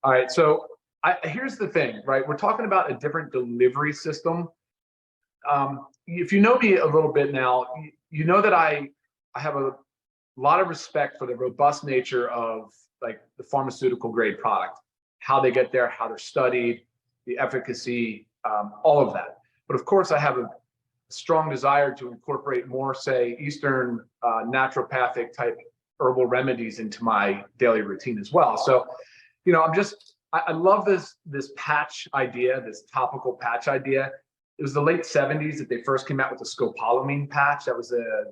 All right, so here's the thing, right? We're talking about a different delivery system. If you know me a little bit now, you know that I have a lot of respect for the robust nature of like the pharmaceutical grade product, how they get there, how they're studied, the efficacy, all of that. But of course, I have a strong desire to incorporate more, say, Eastern naturopathic type herbal remedies into my daily routine as well. So, you know, I love this patch idea, this topical patch idea. It was the late 70s that they first came out with the scopolamine patch. That was a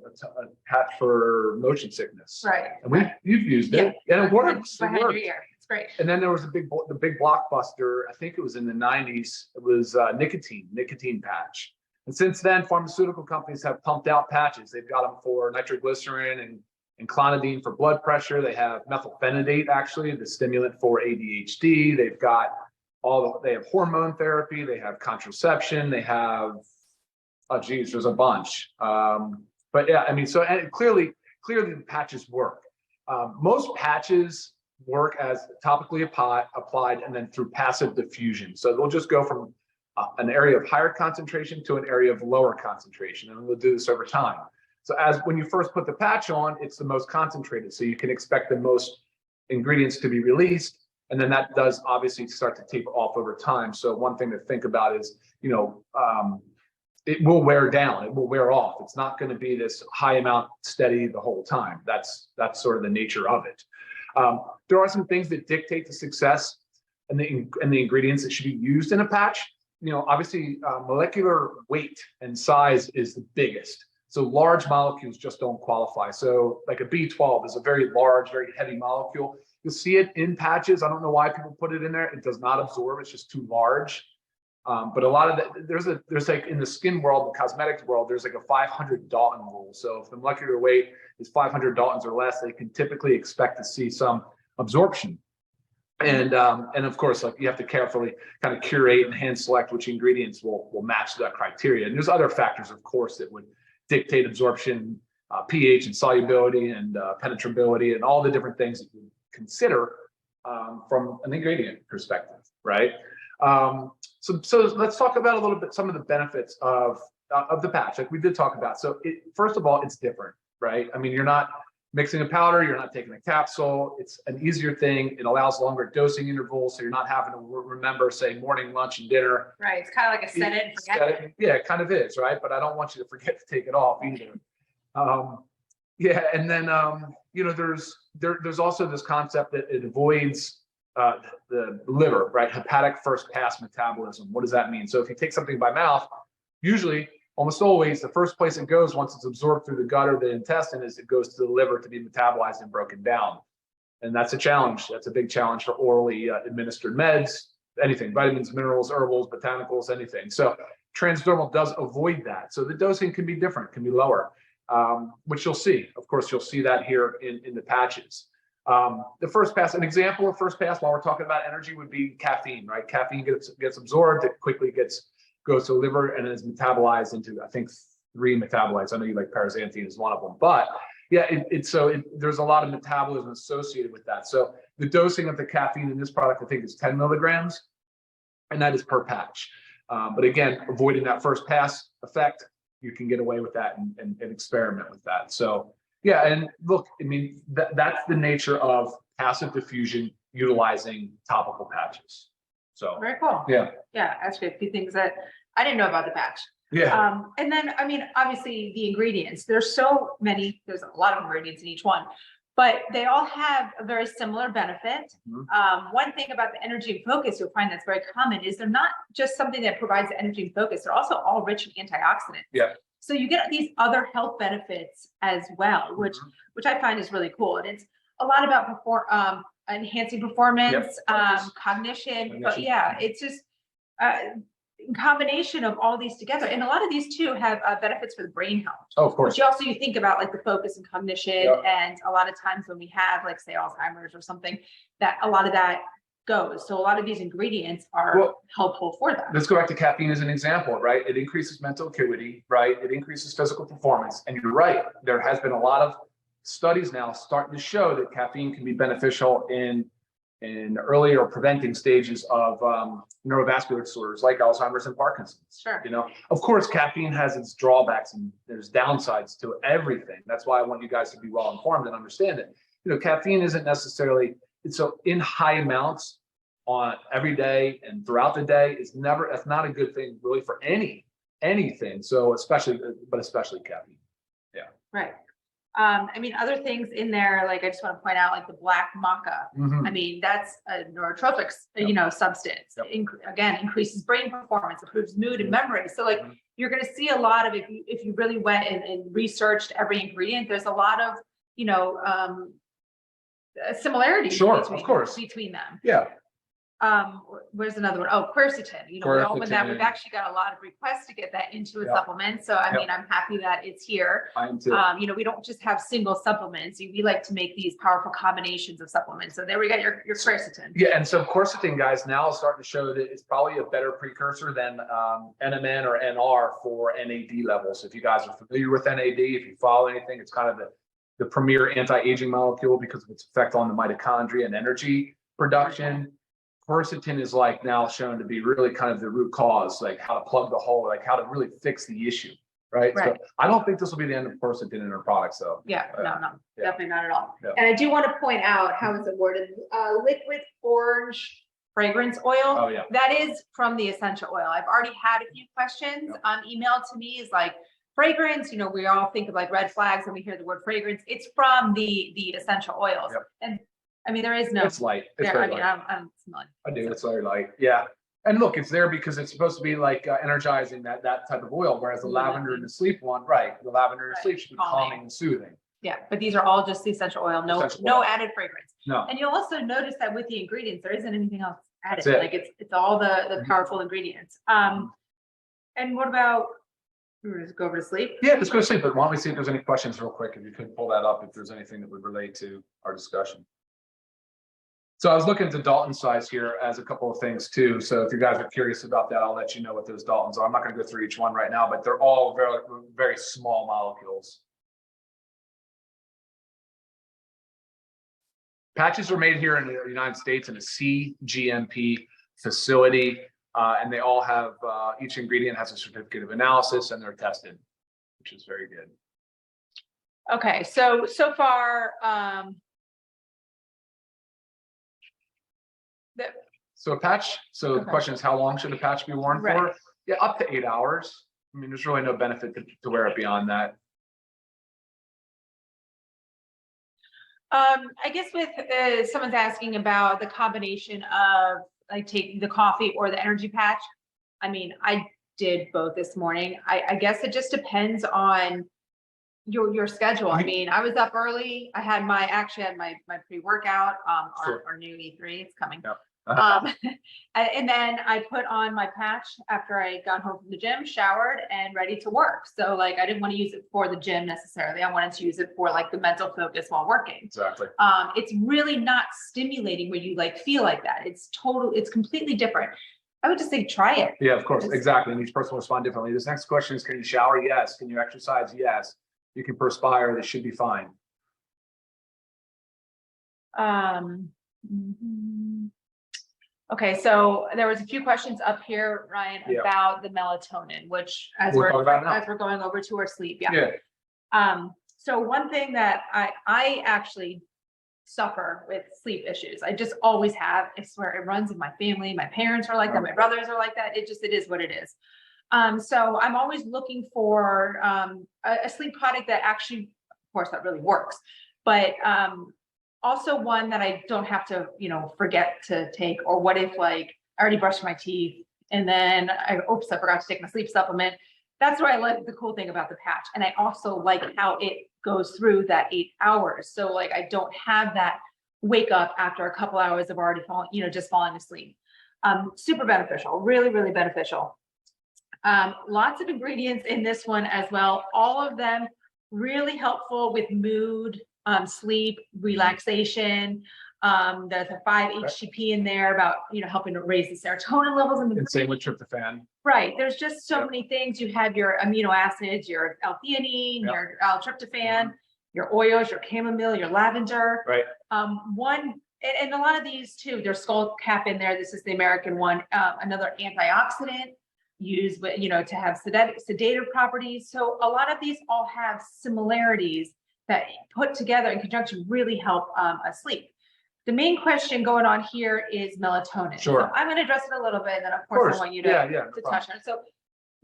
patch for motion sickness. Right. And you've used it, and it works. It worked. It's great. And then there was the big blockbuster. I think it was in the 90s. It was nicotine patch. And since then, pharmaceutical companies have pumped out patches. They've got them for nitroglycerin and clonidine for blood pressure. They have methylphenidate, actually, the stimulant for ADHD. They've got they have hormone therapy. They have contraception. They have, oh geez, there's a bunch. But yeah, I mean, so clearly the patches work. Most patches work as topically applied and then through passive diffusion. So they'll just go from an area of higher concentration to an area of lower concentration, and we'll do this over time. So when you first put the patch on, it's the most concentrated, so you can expect the most ingredients to be released, and then that does obviously start to taper off over time. So one thing to think about is, you know, it will wear down, it will wear off. It's not going to be this high amount steady the whole time. That's sort of the nature of it. There are some things that dictate the success and the ingredients that should be used in a patch. You know, obviously molecular weight and size is the biggest. So large molecules just don't qualify. So like a B12 is a very large, very heavy molecule. You'll see it in patches. I don't know why people put it in there. It does not absorb. It's just too large. But a lot of that, there's like in the skin world, the cosmetics world, there's like a 500 Dalton rule. So if the molecular weight is 500 Daltons or less, they can typically expect to see some absorption. And of course, like you have to carefully kind of curate and hand select which ingredients will match that criteria. And there's other factors, of course, that would dictate absorption, pH and solubility and penetrability and all the different things that you consider from an ingredient perspective, right? So let's talk about a little bit some of the benefits of the patch, like we did talk about. So first of all, it's different, right? I mean, you're not mixing a powder, you're not taking a capsule. It's an easier thing. It allows longer dosing intervals, so you're not having to remember, say, morning, lunch, and dinner. Right. It's kind of like a set it and forget it. Yeah, it kind of is, right? But I don't want you to forget to take it off either. Yeah, and then you know, there's also this concept that it avoids the liver, right? Hepatic first pass metabolism. What does that mean? So if you take something by mouth, usually, almost always, the first place it goes once it's absorbed through the gut or the intestine is it goes to the liver to be metabolized and broken down. And that's a challenge. That's a big challenge for orally administered meds, anything, vitamins, minerals, herbals, botanicals, anything. So transdermal does avoid that. So the dosing can be different, can be lower, which you'll see. Of course, you'll see that here in the patches. The first pass, an example of first pass while we're talking about energy would be caffeine, right? Caffeine gets absorbed, it quickly goes to the liver and is metabolized into, I think, 3 metabolites. I know you like paraxanthine is one of them, but yeah, there's a lot of metabolism associated with that. So the dosing of the caffeine in this product, I think, is 10 milligrams, and that is per patch. But again, avoiding that first pass effect, you can get away with that and experiment with that. So yeah, and look, I mean, that's the nature of passive diffusion utilizing topical patches. So very cool. Yeah. Yeah, actually a few things that I didn't know about the patch. Yeah. And then, I mean, obviously the ingredients, there's so many, there's a lot of ingredients in each one, but they all have a very similar benefit. Mm-hmm. One thing about the energy and focus you'll find that's very common is they're not just something that provides the energy and focus, they're also all rich in antioxidants. Yeah. So you get these other health benefits as well, which I find is really cool. And it's a lot about enhancing performance, cognition. But yeah, it's just combination of all these together, and a lot of these too have benefits for the brain health. Oh, of course. But you think about like the focus and cognition, and a lot of times when we have like say Alzheimer's or something, that a lot of that goes. So a lot of these ingredients are helpful for that. Let's go back to caffeine as an example, right? It increases mental acuity, right? It increases physical performance, and you're right. There has been a lot of studies now starting to show that caffeine can be beneficial in in early or preventing stages of neurovascular disorders like Alzheimer's and Parkinson's. Sure. You know, of course, caffeine has its drawbacks and there's downsides to everything. That's why I want you guys to be well informed and understand it. You know, caffeine isn't necessarily, so in high amounts on every day and throughout the day is never, that's not a good thing really for anything. So especially caffeine. Yeah. Right. I mean, other things in there, like I just want to point out, like the black maca. Mhm. I mean, that's a neurotropic, substance. Yep. Again, increases brain performance, improves mood and memory. So like you're going to see a lot of, if you really went and researched every ingredient, there's a lot of, similarities Sure, between, of course. between them. Yeah. Where's another one? Oh, quercetin. We opened that. We've Quercetin. actually got a lot of requests to get that into a Yep. supplement. So I Yep. mean, I'm happy that it's here. I am too. We don't just have single supplements. We like to make these powerful combinations of supplements. So there we got your quercetin. Yeah, and so quercetin, guys, now is starting to show that it's probably a better precursor than NMN or NR for NAD levels. If you guys are familiar with NAD, if you follow anything, it's kind of the premier anti-aging molecule because of its effect on the mitochondria and energy production. Quercetin is like now shown to be really kind of the root cause, like how to plug the hole, like how to really fix the issue, right? So I don't think this will be the end of quercetin in our products, though. Yeah, no, definitely not at all. Yeah. And I do want to point out, how is it worded? Liquid orange fragrance oil. Oh yeah. That is from the essential oil. I've already had a few questions emailed to me. Is like fragrance. We all think of like red flags when we hear the word fragrance. It's from the essential oils. Yep. And I mean, there is no. It's light. It's there, very I mean, light. I'm smelling. I do. It's very light. Yeah. And look, it's there because it's supposed to be like energizing that type of oil, whereas the lavender and the sleep one, right? The lavender and sleep should be calming and soothing. Yeah, but these are all just the essential oil, no added fragrance. No. And you'll also notice that with the ingredients, there isn't anything else added. That's it. Like it's all the powerful ingredients. And what about? Just go over to sleep. Yeah, let's go to sleep. But why don't we see if there's any questions real quick? If you could pull that up, if there's anything that would relate to our discussion. So I was looking at the Dalton size here as a couple of things too. So if you guys are curious about that, I'll let you know what those Daltons are. I'm not going to go through each one right now, but they're all very, very small molecules. Patches are made here in the United States in a CGMP facility, and they all have, each ingredient has a certificate of analysis and they're tested, which is very good. Okay, so far, So a patch, the question is, how long should a patch be worn for? Yeah, up to 8 hours. I mean, there's really no benefit to wear it beyond that. I guess with someone's asking about the combination of like taking the coffee or the energy patch. I mean, I did both this morning. I guess it just depends on your schedule. I mean, I was up early. I had my pre-workout, our new E3, it's coming. Yep. And then I put on my patch after I got home from the gym, showered, and ready to work. So like, I didn't want to use it for the gym necessarily. I wanted to use it for like the mental focus while working. Exactly. It's really not stimulating when you like feel like that. It's completely different. I would just say try it. Yeah, of course. Exactly. And each person will respond differently. This next question is, can you shower? Yes. Can you exercise? Yes. You can perspire. This should be fine. Okay, so there was a few questions up here, Ryan, about the melatonin, which as we're going over to our sleep. So one thing that I actually suffer with sleep issues. I just always have. I swear it runs in my family. My parents are like that. My brothers are like that. It is what it is. So I'm always looking for a sleep product that actually, of course, that really works, but also one that I don't have to, forget to take. Or what if like I already brushed my teeth and then I forgot to take my sleep supplement. That's why I like the cool thing about the patch. And I also like how it goes through that 8 hours. So like I don't have that wake up after a couple hours of already falling, just falling asleep. Super beneficial, really, really beneficial. Lots of ingredients in this one as well. All of them really helpful with mood, sleep, relaxation. There's a 5-HTP in there about, helping to raise the serotonin levels in the brain. Same with tryptophan. Right. There's just so many things. You have your amino acids, your L-theanine, your L-tryptophan, your oils, your chamomile, your lavender. Right. One and a lot of these too, there's skull cap in there. This is the American one. Another antioxidant used with, to have sedative properties. So a lot of these all have similarities that put together in conjunction really help us sleep. The main question going on here is melatonin. Sure. So I'm going to address it a little bit, and then of course I want you to, to touch on it. So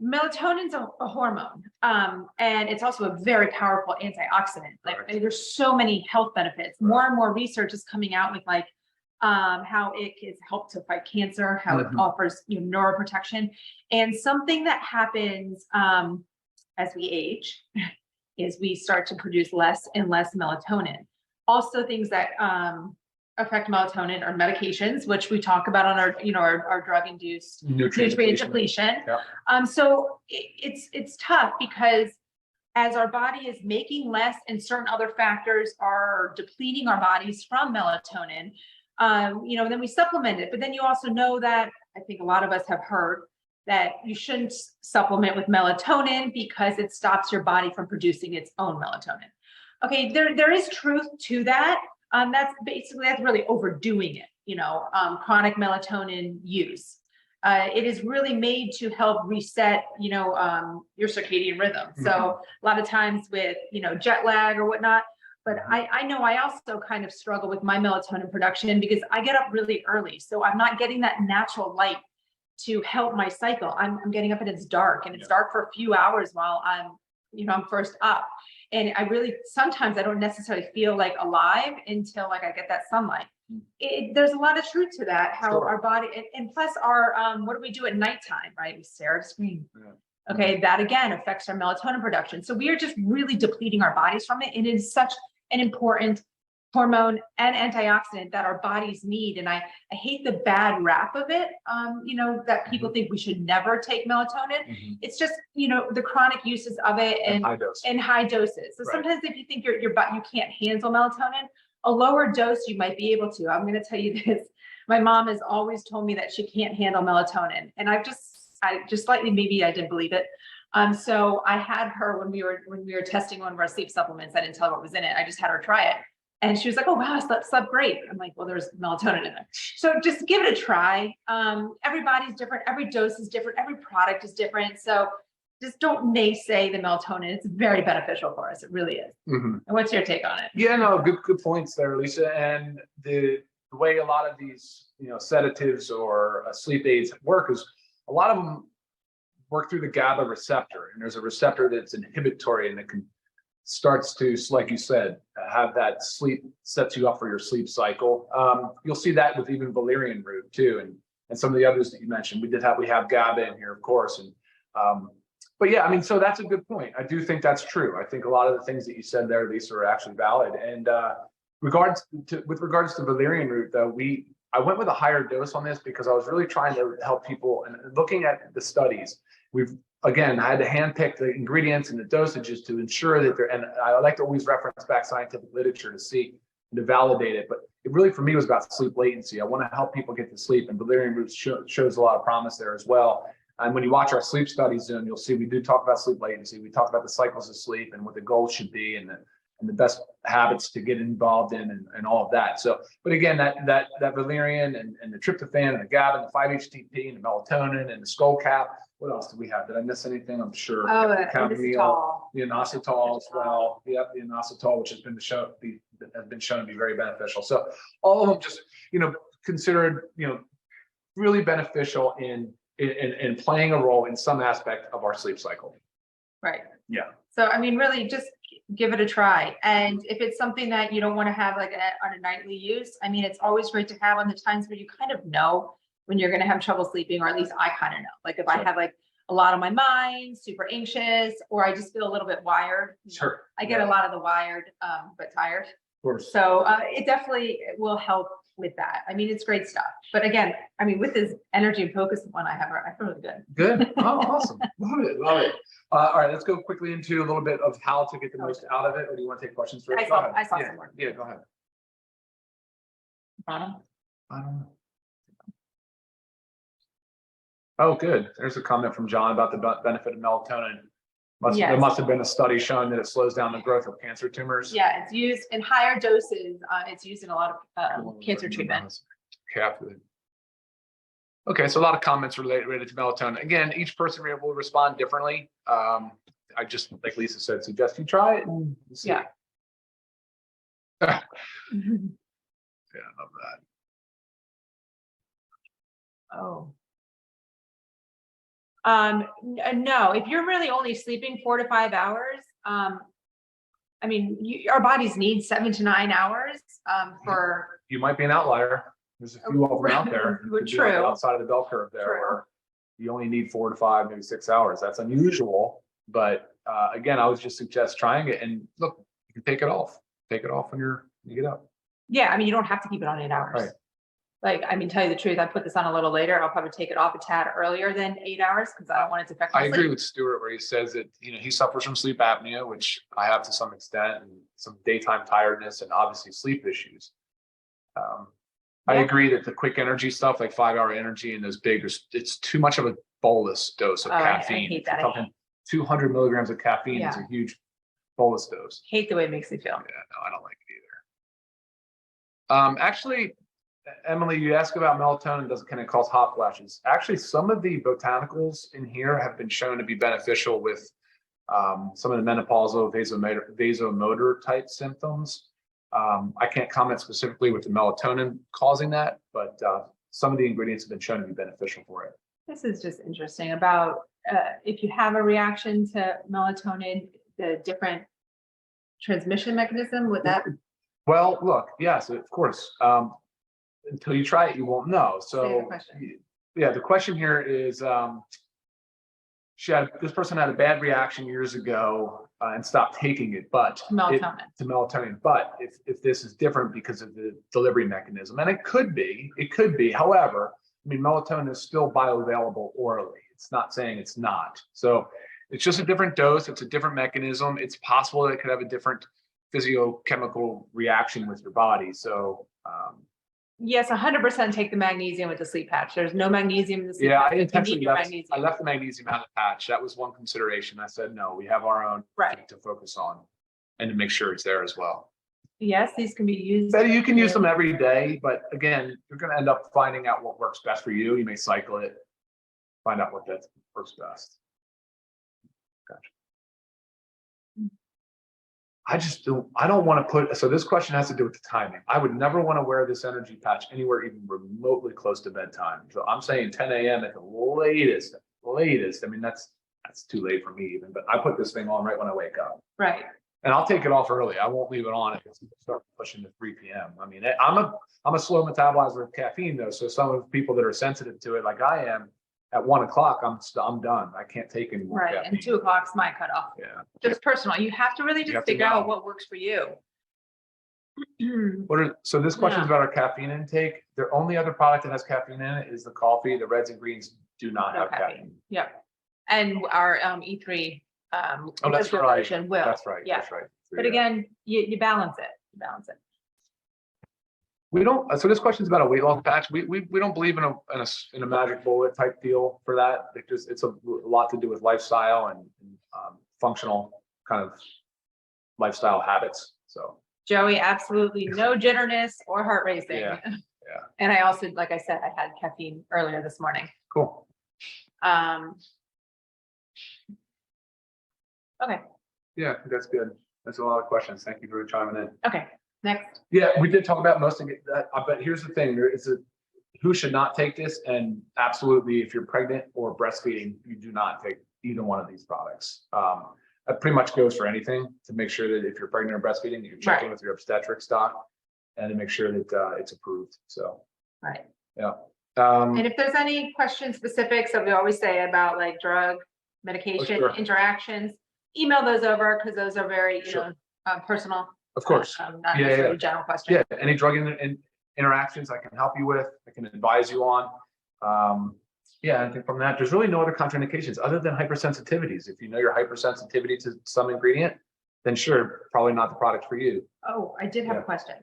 melatonin's a hormone, and it's also a very powerful antioxidant. Like there's so many health benefits. More and more research is coming out with like how it can help to fight cancer, how it offers neuroprotection, and something that happens as we age is we start to produce less and less melatonin. Also, things that affect melatonin are medications, which we talk about on our drug-induced nutrient depletion. Yeah. So it's tough because as our body is making less and certain other factors are depleting our bodies from melatonin, then we supplement it. But then you also know that, I think a lot of us have heard, that you shouldn't supplement with melatonin because it stops your body from producing its own melatonin. Okay, there is truth to that. That's really overdoing it, chronic melatonin use. It is really made to help reset, your circadian rhythm. So a lot of times with, jet lag or whatnot, but I know I also kind of struggle with my melatonin production because I get up really early. So I'm not getting that natural light to help my cycle. I'm getting up and it's dark, and it's dark for a few hours while I'm first up. And sometimes I don't necessarily feel like alive until like I get that sunlight. There's a lot of truth to that, how our body, and plus our, what do we do at nighttime, right? We stare at a screen. Yeah. Okay, that again affects our melatonin production. So we are just really depleting our bodies from it. And it is such an important hormone and antioxidant that our bodies need. And I hate the bad rap of it, that people think we should never take melatonin. It's just, the chronic uses of it and high doses. So sometimes if you think you can't handle melatonin, a lower dose you might be able to. I'm going to tell you this. My mom has always told me that she can't handle melatonin. And I just slightly, maybe I didn't believe it. So I had her when we were testing one of our sleep supplements. I didn't tell her what was in it. I just had her try it. And she was like, oh, wow, I slept great. I'm like, well, there's melatonin in there. So just give it a try. Everybody's different. Every dose is different. Every product is different. So just don't naysay the melatonin. It's very beneficial for us. It really is. And what's your take on it? Yeah, no, good points there, Lisa. And the way a lot of these, sedatives or sleep aids work is a lot of them work through the GABA receptor. And there's a receptor that's inhibitory and it starts to, like you said, have that sleep, sets you up for your sleep cycle. You'll see that with even valerian root too, and some of the others that you mentioned. We have GABA in here, of course, and but yeah, I mean, so that's a good point. I do think that's true. I think a lot of the things that you said there, Lisa, are actually valid. And with regards to valerian root, though, I went with a higher dose on this because I was really trying to help people. And looking at the studies, I had to handpick the ingredients and the dosages to ensure that and I like to always reference back scientific literature to see and to validate it. But it really, for me, was about sleep latency. I want to help people get to sleep, and valerian root shows a lot of promise there as well. And when you watch our sleep studies, you'll see we do talk about sleep latency. We talk about the cycles of sleep and what the goals should be, and the best habits to get involved in, and all of that. So, but again, that valerian and the tryptophan and the GABA and the 5-HTP and the melatonin and the skull cap. What else do we have? Did I miss anything? I'm sure. Oh, the inositol as well. Yep, the inositol, which has been shown to be very beneficial. So all of them just, considered, really beneficial in playing a role in some aspect of our sleep cycle. Right. Yeah. So, I mean, really just give it a try. And if it's something that you don't want to have like on a nightly use, I mean, it's always great to have on the times where you kind of know when you're going to have trouble sleeping, or at least I kind of know. Like if I have like a lot on my mind, super anxious, or I just feel a little bit wired. Sure. I get a lot of the wired, but tired. Of course. So it definitely will help with that. I mean, it's great stuff. But again, I mean, with this energy and focus one I feel really good. Good. Oh, awesome. Love it. All right, let's go quickly into a little bit of how to get the most out of it. Or do you want to take questions first? I saw some more. Yeah, go ahead. Bottom. Oh, good. There's a comment from John about the benefit of melatonin. There Yes. must have been a study showing that it slows down the growth of cancer tumors. Yeah, it's used in higher doses. It's used in a lot of cancer treatment. Okay, so a lot of comments related to melatonin. Again, each person will respond differently. I just, like Lisa said, suggest you try it and see. Yeah. Yeah, I love that. Oh. No, if you're really only sleeping 4 to 5 hours, I mean, our bodies need 7 to 9 hours for. You might be an outlier. There's a few of them out there. True. Outside of the bell curve there, True. where you only need 4 to 5, maybe 6 hours. That's unusual, but again, I would just suggest trying it. And look, you can take it off. Take it off when you get up. Yeah, I mean, you don't have to keep it on 8 hours. Right. Like, I mean, tell you the truth, I put this on a little later. I'll probably take it off a tad earlier than 8 hours because I don't want it to affect my I sleep. agree with Stuart where he says that, he suffers from sleep apnea, which I have to some extent, and some daytime tiredness and obviously sleep issues. I agree that the quick energy stuff, like 5-hour energy and those big, it's too much of a bolus dose of caffeine. I hate that. 200 milligrams of caffeine is a huge bolus dose. Hate the way it makes me feel. Yeah, no, I don't like it either. Actually, Emily, you asked about melatonin. Can it cause hot flashes? Actually, some of the botanicals in here have been shown to be beneficial with some of the menopausal vasomotor type symptoms. I can't comment specifically with the melatonin causing that, but some of the ingredients have been shown to be beneficial for it. This is just interesting about if you have a reaction to melatonin, the different transmission mechanism with that. Well, look, yes, of course. Until you try it, you won't know. So, yeah, the question here is, this person had a bad reaction years ago and stopped taking it, but to melatonin. But if this is different because of the delivery mechanism, and it could be. However, I mean, melatonin is still bioavailable orally. It's not saying it's not. So it's just a different dose. It's a different mechanism. It's possible that it could have a different physiochemical reaction with your body. So. Yes, 100% take the magnesium with the sleep patch. There's no magnesium in the sleep patch. I intentionally left the magnesium out of the patch. That was one consideration. I said, no, we have our own to focus on and to make sure it's there as well. Yes, these can be used. You can use them every day, but again, you're going to end up finding out what works best for you. You may cycle it, find out what works best. Gotcha. I don't want to put, so this question has to do with the timing. I would never want to wear this energy patch anywhere even remotely close to bedtime. So I'm saying 10 a.m. at the latest. I mean, that's too late for me even, but I put this thing on right when I wake up. Right. And I'll take it off early. I won't leave it on if it's start pushing to 3 p.m. I mean, I'm a slow metabolizer of caffeine though. So some of the people that are sensitive to it, like I am, at 1 o'clock, I'm done. I can't take any more caffeine. And 2 o'clock's my cutoff. Yeah. Just personal. You have to really just figure out what works for you. So this question is about our caffeine intake. The only other product that has caffeine in it is the coffee. The reds and greens do not have caffeine. Yep. And our E3 that's right. version will. That's right. Yeah. That's right. But again, you balance it. We don't. So this question is about a weight loss patch. We don't believe in a magic bullet type deal for that. It's a lot to do with lifestyle and functional kind of lifestyle habits. So Joey, absolutely no jitterness or heart racing. Yeah. And I also, like I said, I had caffeine earlier this morning. Cool. Okay. Yeah, I think that's good. That's a lot of questions. Thank you for chiming in. Okay. Next. Yeah, we did talk about most of it, but here's the thing: who should not take this, and absolutely, if you're pregnant or breastfeeding, you do not take either one of these products. That pretty much goes for anything to make sure that if you're pregnant or breastfeeding, you're checking with your obstetrics doc, and to make sure that it's approved. So. Right. Yeah. And if there's any questions specifics that we always say about like drug, medication, interactions, email those over because those are very personal. Of course. Not necessarily general questions. Yeah. Any drug interactions I can help you with, I can advise you on. I think from that, there's really no other contraindications other than hypersensitivities. If you know your hypersensitivity to some ingredient, then sure, probably not the product for you. Oh, I did have a question.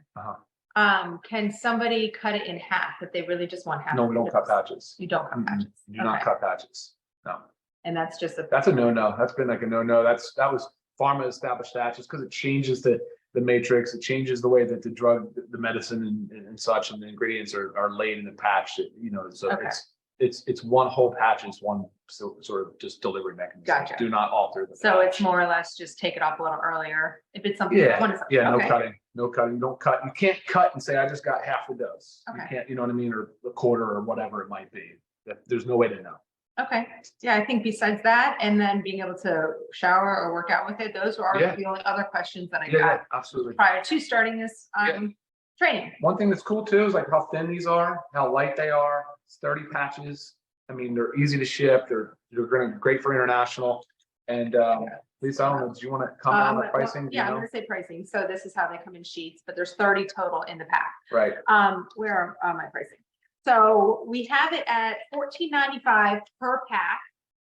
Can somebody cut it in half if they really just want half? No, we don't cut patches. You don't cut patches. You do not cut patches. No. And that's just a. That's a no-no. That's been like a no-no. That was pharma established that just because it changes the matrix. It changes the way that the drug, the medicine and such, and the ingredients are laid in the patch. So Okay. it's one whole patch. It's one sort of just delivery mechanism. Gotcha. Do not alter the So patch. it's more or less just take it off a little earlier if it's something. Yeah, Okay. no cutting. You don't cut. You can't cut and say I just got half the dose. Okay. You can't. You know what I mean, or a quarter or whatever it might be. There's no way to know. Okay. Yeah, I think besides that, and then being able to shower or work out with it, those are the only other questions that I got absolutely. prior to starting this training. One thing that's cool too is like how thin these are, how light they are. Sturdy patches. I mean, they're easy to ship. They're great for international. And Lisa, I don't know, do you want to comment on the pricing? I'm going to say pricing. So this is how they come in sheets, but there's 30 total in the pack. Right. Where are my pricing? So we have it at $14.95 per pack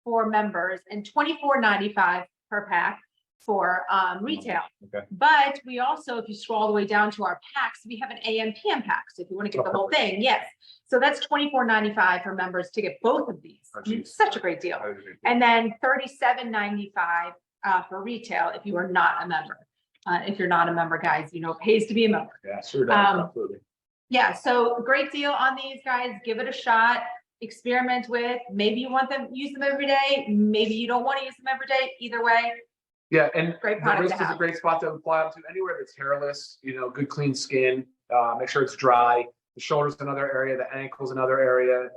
for members and $24.95 per pack for retail. Okay. But we also, if you scroll all the way down to our packs, we have an AM PM pack. So if you want to get the whole thing, yes. So that's $24.95 for members to get both of these. I mean, it's such a great deal. And then $37.95 for retail if you are not a member. If you're not a member, guys, it pays to be a member. Yeah, sure does. Absolutely. Yeah, so great deal on these guys. Give it a shot. Experiment with. Maybe you want them use them every day. Maybe you don't want to use them every day. Either way. Yeah, and great the product wrist is a great spot to apply to anywhere that's hairless. Good clean skin. Make sure it's dry. The shoulder's another area. The ankle's another area.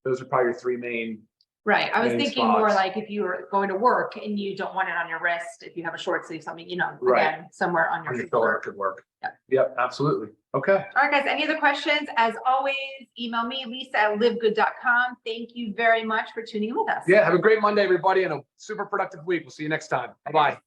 Those are probably your three main. Right. I was thinking spots. more like if you were going to work and you don't want it on your wrist, if you have a short sleeve, something, Right. Again, somewhere on your shoulder could work. Yeah. Yep, absolutely. Okay. All right, guys. Any other questions? As always, email me, Lisa@livegood.com. Thank you very much for tuning in with us. Yeah. Have a great Monday, everybody, and a super productive week. We'll see you next time. Bye-bye.